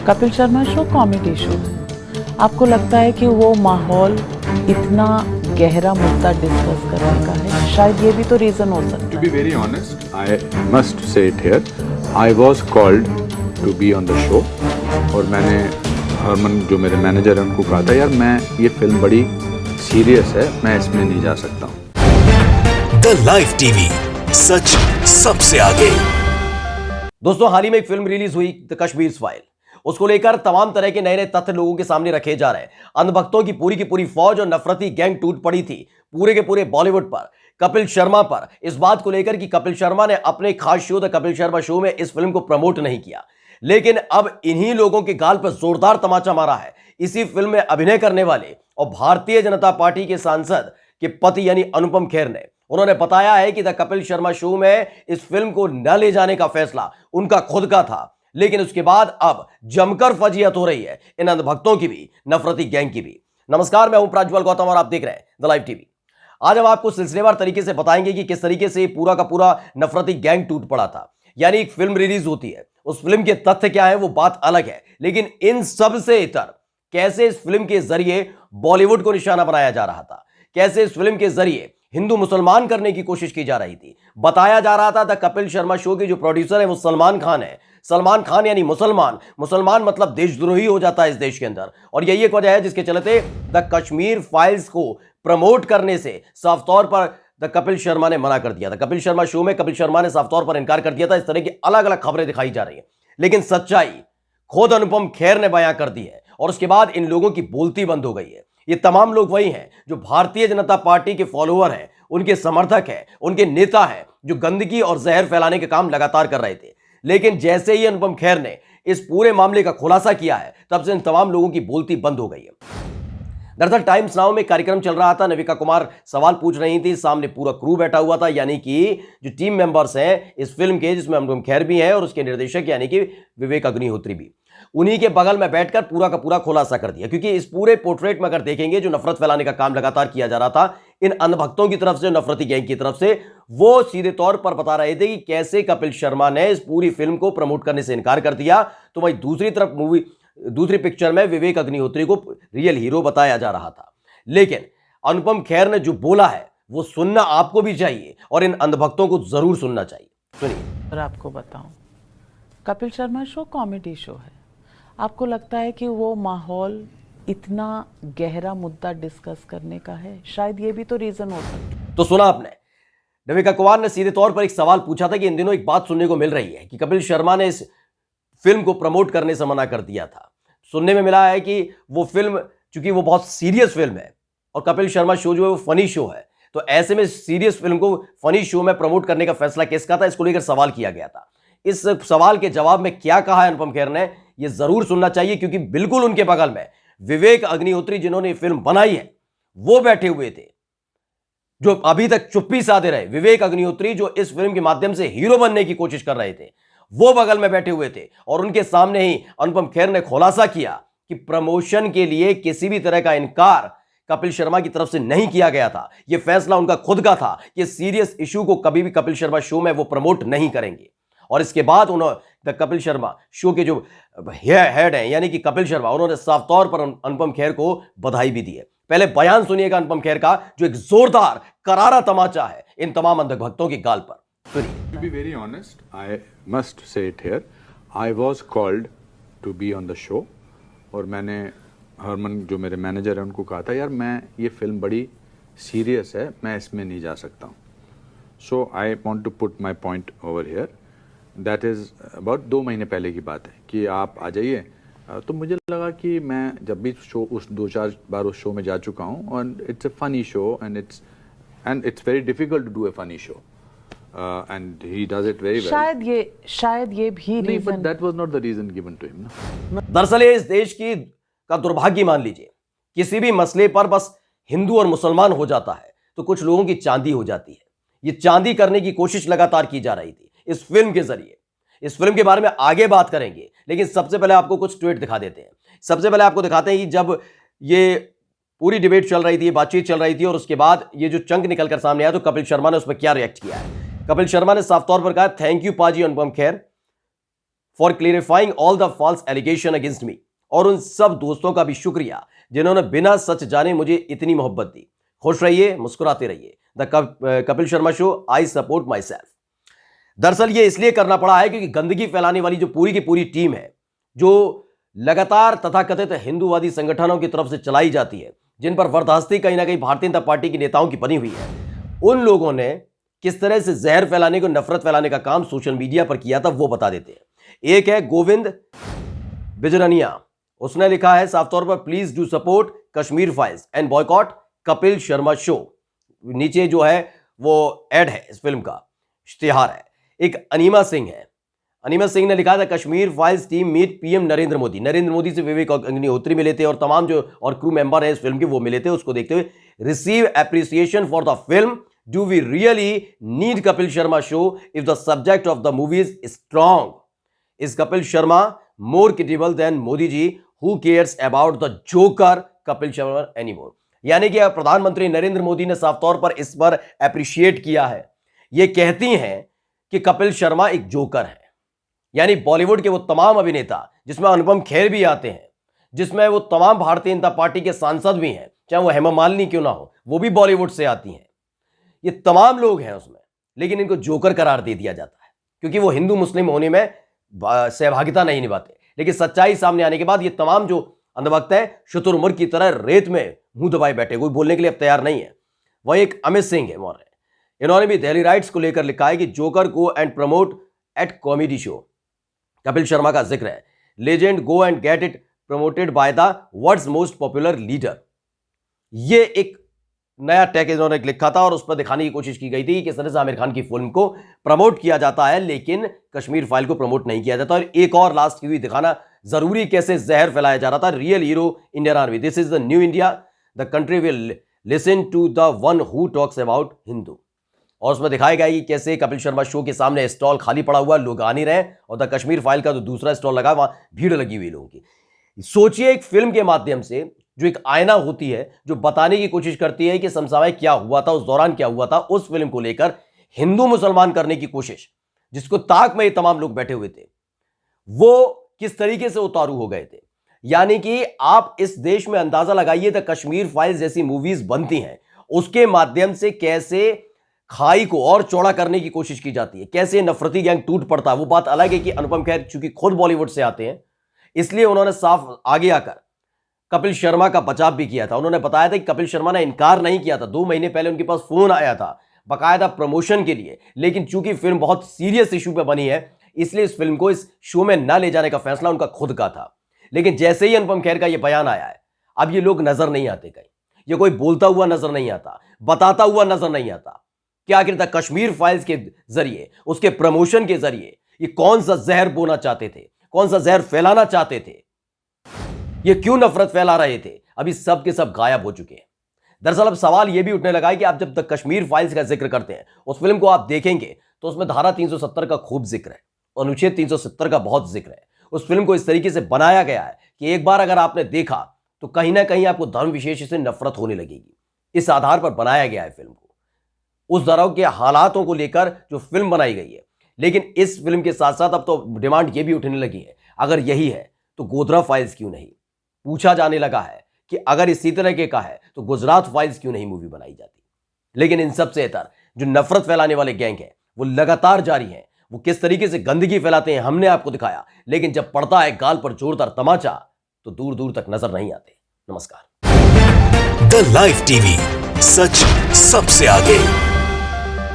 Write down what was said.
Kapil Sharma show comedy show है। आपको लगता है कि वो माहौल इतना गहरा मुद्दा डिस्कस करने का है? शायद ये भी तो रीजन हो सकता है। To be very honest, I must say it here. I was called to be on the show और मैंने हरमन जो मेरे मैनेजर हैं उनको कहा था यार मैं ये फिल्म बड़ी सीरियस है, मैं इसमें नहीं जा सकता हूँ। द लाइव टीवी, सच सबसे आगे। दोस्तों, हाल ही में एक फिल्म रिलीज हुई द कश्मीर फाइल। उसको लेकर तमाम तरह के नए नए तथ्य लोगों के सामने रखे जा रहे हैं। अंधभक्तों की पूरी फौज और नफरती गैंग टूट पड़ी थी पूरे के पूरे बॉलीवुड पर, कपिल शर्मा पर, इस बात को लेकर कि कपिल शर्मा ने अपने खास show the Kapil Sharma show में इस फिल्म को प्रमोट नहीं किया। लेकिन अब इन्हीं लोगों के गाल पर जोरदार तमाचा मारा है इसी फिल्म में अभिनय करने वाले और भारतीय जनता पार्टी के सांसद के पति यानी अनुपम खेर ने। उन्होंने बताया है कि द कपिल शर्मा शो में इस फिल्म को न ले जाने का फैसला उनका खुद का था, लेकिन उसके बाद अब जमकर फजीयत हो रही है इन अंधभक्तों की भी, नफरती गैंग की भी। नमस्कार, मैं हूं प्रज्वल गौतम और आप देख रहे हैं द लाइव टीवी। आज हम आपको सिलसिलेवार तरीके से बताएंगे कि किस तरीके से पूरा का पूरा नफरती गैंग टूट पड़ा था। यानी एक फिल्म रिलीज होती है, उस फिल्म के तथ्य क्या है वो बात अलग है, लेकिन इन सब से इतर कैसे इस फिल्म के जरिए बॉलीवुड को निशाना बनाया जा रहा था, कैसे इस फिल्म के जरिए हिंदू मुसलमान करने की कोशिश की जा रही थी। बताया जा रहा था द कपिल शर्मा शो के जो प्रोड्यूसर है वो सलमान खान है। सलमान खान यानी मुसलमान, मुसलमान मतलब देशद्रोही हो जाता है इस देश के अंदर। और यही एक वजह है जिसके चलते द कश्मीर फाइल्स को प्रमोट करने से साफ तौर पर द कपिल शर्मा ने मना कर दिया था। कपिल शर्मा शो में कपिल शर्मा ने साफ तौर पर इनकार कर दिया था। इस तरह की अलग अलग खबरें दिखाई जा रही है, लेकिन सच्चाई खुद अनुपम खेर ने बयां कर दी है और उसके बाद इन लोगों की बोलती बंद हो गई है। ये तमाम लोग वही हैं जो भारतीय जनता पार्टी के फॉलोअर हैं, उनके समर्थक हैं, उनके नेता हैं, जो गंदगी और जहर फैलाने के काम लगातार कर रहे थे। लेकिन जैसे ही अनुपम खेर ने इस पूरे मामले का खुलासा किया है, तब से इन तमाम लोगों की बोलती बंद हो गई है। दरअसल टाइम्स नाउ में कार्यक्रम चल रहा था, नविका कुमार सवाल पूछ रही थी, सामने पूरा क्रू बैठा हुआ था, यानी कि जो टीम मेंबर्स हैं इस फिल्म के, जिसमें अनुपम खेर भी है और उसके निर्देशक यानी कि विवेक अग्निहोत्री भी, उन्हीं के बगल में बैठकर पूरा का पूरा खुलासा कर दिया। क्योंकि इस पूरे पोर्ट्रेट में अगर देखेंगे जो नफरत फैलाने का काम लगातार किया जा रहा था इन अंधभक्तों की तरफ से, नफरती गैंग की तरफ से, वो सीधे तौर पर बता रहे थे कि कैसे कपिल शर्मा ने इस पूरी फिल्म को प्रमोट करने से इनकार कर दिया। तो वहीं दूसरी तरफ दूसरी पिक्चर में विवेक अग्निहोत्री को रियल हीरो बताया जा रहा था। लेकिन अनुपम खेर ने जो बोला है वो सुनना आपको भी चाहिए और इन अंधभक्तों को जरूर सुनना चाहिए। सुनिए। और आपको बताऊं, Kapil Sharma show comedy show है। आपको लगता है कि वो माहौल इतना गहरा मुद्दा डिस्कस करने का है? शायद ये भी तो रीजन हो सकता है। तो सुना आपने, नविका कुमार ने सीधे तौर पर एक सवाल पूछा था कि इन दिनों एक बात सुनने को मिल रही है कि कपिल शर्मा ने इस फिल्म को प्रमोट करने से मना कर दिया था। सुनने में मिला है कि वो फिल्म, चूंकि वो बहुत सीरियस फिल्म है और कपिल शर्मा शो जो है वो फनी शो है, तो ऐसे में सीरियस फिल्म को फनी शो में प्रमोट करने का फैसला किसका था, इसको लेकर सवाल किया गया था। इस सवाल के जवाब में क्या कहा है अनुपम खेर ने, यह जरूर सुनना चाहिए, क्योंकि बिल्कुल उनके बगल में विवेक अग्निहोत्री जिन्होंने फिल्म बनाई है वो बैठे हुए थे, जो अभी तक चुप्पी साधे रहे। विवेक अग्निहोत्री जो इस फिल्म के माध्यम से हीरो बनने की कोशिश कर रहे थे, वो बगल में बैठे हुए थे और उनके सामने ही अनुपम खेर ने खुलासा किया कि प्रमोशन के लिए किसी भी तरह का इनकार कपिल शर्मा की तरफ से नहीं किया गया था। यह फैसला उनका खुद का था कि सीरियस इशू को कभी भी कपिल शर्मा शो में वो प्रमोट नहीं करेंगे। और इसके बाद उन्होंने द कपिल शर्मा शो के जो हेड हैं यानी कि कपिल शर्मा, उन्होंने साफ तौर पर अनुपम खेर को बधाई भी दी है। पहले बयान सुनिएगा अनुपम खेर का, जो एक जोरदार करारा तमाचा है इन तमाम अंधभक्तों की गाल पर। सुनिए। To be very honest, I must say it here. I was called to be on the show और मैंने हरमन जो मेरे मैनेजर हैं उनको कहा था यार मैं ये फिल्म बड़ी सीरियस है, मैं इसमें नहीं जा सकता हूँ। So I want to put my point over here. That is about 2 महीने पहले की बात है कि आप आ जाइए। तो मुझे लगा कि मैं जब भी शो उस 2-4 बार उस शो में जा चुका हूँ और it's a funny show and it's very difficult to do a funny show and he does it very well. शायद ये भी नहीं, but reason. That was not the reason given to him ना। दरअसल ये इस देश की का दुर्भाग्य मान लीजिए, किसी भी मसले पर बस हिंदू और मुसलमान हो जाता है तो कुछ लोगों की चांदी हो जाती है। ये चांदी करने की कोशिश लगातार की जा रही थी इस फिल्म के जरिए। इस फिल्म के बारे में आगे बात करेंगे, लेकिन सबसे पहले आपको कुछ ट्वीट दिखा देते हैं। सबसे पहले आपको दिखाते हैं कि जब ये पूरी डिबेट चल रही थी, बातचीत चल रही थी और उसके बाद ये जो चंक निकलकर सामने आया तो कपिल शर्मा ने उस पर क्या रिएक्ट किया है। कपिल शर्मा ने साफ तौर पर कहा, थैंक यू पाजी Anupam Kher for clarifying all the false allegation against me. और उन सब दोस्तों का भी शुक्रिया जिन्होंने बिना सच जाने मुझे इतनी मोहब्बत दी। खुश रहिए, मुस्कुराते रहिए। The Kapil Sharma show, I support my self. दरअसल ये इसलिए करना पड़ा है क्योंकि गंदगी फैलाने वाली जो पूरी की पूरी टीम है, जो लगातार तथाकथित हिंदूवादी संगठनों की तरफ से चलाई जाती है, जिन पर बर्दाश्ती कहीं ना कहीं भारतीय जनता पार्टी की नेताओं की बनी हुई है, उन लोगों ने किस तरह से जहर फैलाने को, नफरत फैलाने का काम सोशल मीडिया पर किया था, वो बता देते हैं। एक है गोविंद बिजरनिया, उसने लिखा है साफ तौर पर, please do support Kashmir files and boycott Kapil Sharma show. नीचे जो है वो ऐड है, इस फिल्म का इश्तिहार है। एक अनीमा सिंह है, अनीमा सिंह ने लिखा था, Kashmir files team meet PM Narendra Modi. Narendra Modi से विवेक अग्निहोत्री मिले थे और तमाम जो और क्रू मेंबर हैं इस फिल्म के वो मिले थे। उसको देखते हुए, receive appreciation for the film, do we really need Kapil Sharma show if the subject of the movie is strong, is Kapil Sharma more credible than Modi ji, who cares about the joker Kapil Sharma anymore. यानी कि प्रधानमंत्री नरेंद्र मोदी ने साफ तौर पर इस पर एप्रिशिएट किया है। ये कहती हैं कि कपिल शर्मा एक जोकर है, यानी बॉलीवुड के वो तमाम अभिनेता जिसमें अनुपम खेर भी आते हैं, जिसमें वो तमाम भारतीय जनता पार्टी के सांसद भी हैं, चाहे वो हेमा मालिनी क्यों ना हो, वो भी बॉलीवुड से आती हैं, ये तमाम लोग हैं उसमें, लेकिन इनको जोकर करार दे दिया जाता है क्योंकि वो हिंदू मुस्लिम होने में सहभागिता नहीं निभाते। लेकिन सच्चाई सामने आने के बाद ये तमाम जो अंधभक्त हैं, शुतुरमुर्ग की तरह रेत में मुंह दबाए बैठे, कोई बोलने के लिए अब तैयार नहीं है। वह एक अमित सिंह है मौर्य, इन्होंने भी दिल्ली राइट्स को लेकर लिखा है कि joker go and promote at comedy show, Kapil Sharma का जिक्र है, legend go and get it promoted by the world's most popular leader. ये एक नया टैग इन्होंने लिखा था और उस पर दिखाने की कोशिश की गई थी कि किस तरह से आमिर खान की फिल्म को प्रमोट किया जाता है लेकिन कश्मीर फाइल को प्रमोट नहीं किया जाता। और एक और लास्ट की हुई दिखाना जरूरी कैसे जहर फैलाया जा रहा था। Real hero Indian army, this is the new India, the country will listen to the one who talks about Hindu. और उसमें दिखाया गया कि कैसे कपिल शर्मा शो के सामने स्टॉल खाली पड़ा हुआ, लोग आ नहीं रहे, और द कश्मीर फाइल का जो दूसरा स्टॉल लगा वहां भीड़ लगी हुई लोगों की। सोचिए, एक फिल्म के माध्यम से जो एक आईना होती है, जो बताने की कोशिश करती है कि समसामयिक क्या हुआ था, उस दौरान क्या हुआ था, उस फिल्म को लेकर हिंदू मुसलमान करने की कोशिश, जिसको ताक में ये तमाम लोग बैठे हुए थे, वो किस तरीके से उतारू हो गए थे। यानी कि आप इस देश में अंदाजा लगाइए, द कश्मीर फाइल्स जैसी मूवीज बनती हैं, उसके माध्यम से कैसे खाई को और चौड़ा करने की कोशिश की जाती है, कैसे नफरती गैंग टूट पड़ता है। वो बात अलग है कि अनुपम खेर चूंकि खुद बॉलीवुड से आते हैं, इसलिए उन्होंने साफ आगे आकर कपिल शर्मा का बचाव भी किया था। उन्होंने बताया था कि कपिल शर्मा ने इनकार नहीं किया था, 2 महीने पहले उनके पास फोन आया था बाकायदा प्रमोशन के लिए, लेकिन चूंकि फिल्म बहुत सीरियस इशू पे बनी है, इसलिए इस फिल्म को इस शो में न ले जाने का फैसला उनका खुद का था। लेकिन जैसे ही अनुपम खेर का यह बयान आया है, अब ये लोग नजर नहीं आते कहीं, ये कोई बोलता हुआ नजर नहीं आता, बताता हुआ नजर नहीं आता कि आखिर तक कश्मीर फाइल्स के जरिए, उसके प्रमोशन के जरिए ये कौन सा जहर बोना चाहते थे, कौन सा जहर फैलाना चाहते थे, ये क्यों नफरत फैला रहे थे। अभी सब के सब गायब हो चुके हैं। दरअसल अब सवाल यह भी उठने लगा है कि आप जब तक कश्मीर फाइल्स का जिक्र करते हैं, उस फिल्म को आप देखेंगे तो उसमें धारा 370 का खूब जिक्र है, अनुच्छेद 370 का बहुत जिक्र है। उस फिल्म को इस तरीके से बनाया गया है कि एक बार अगर आपने देखा तो कहीं ना कहीं आपको धर्म विशेष से नफरत होने लगेगी। इस आधार पर बनाया गया है फिल्म को, उस तरह के हालातों को लेकर जो फिल्म बनाई गई है। लेकिन इस फिल्म के साथ साथ अब तो डिमांड यह भी उठने लगी है, अगर यही है तो गोधरा फाइल्स क्यों नहीं। पूछा जाने लगा है कि अगर इसी तरह के का है तो गुजरात फाइल्स क्यों नहीं मूवी बनाई जाती। लेकिन इन सबसे बेहतर जो नफरत फैलाने वाले गैंग है वो लगातार जारी है, वो किस तरीके से गंदगी फैलाते हैं हमने आपको दिखाया, लेकिन जब पड़ता है गाल पर जोरदार तमाचा तो दूर दूर तक नजर नहीं आते। नमस्कार। द लाइव टीवी, सच सबसे आगे।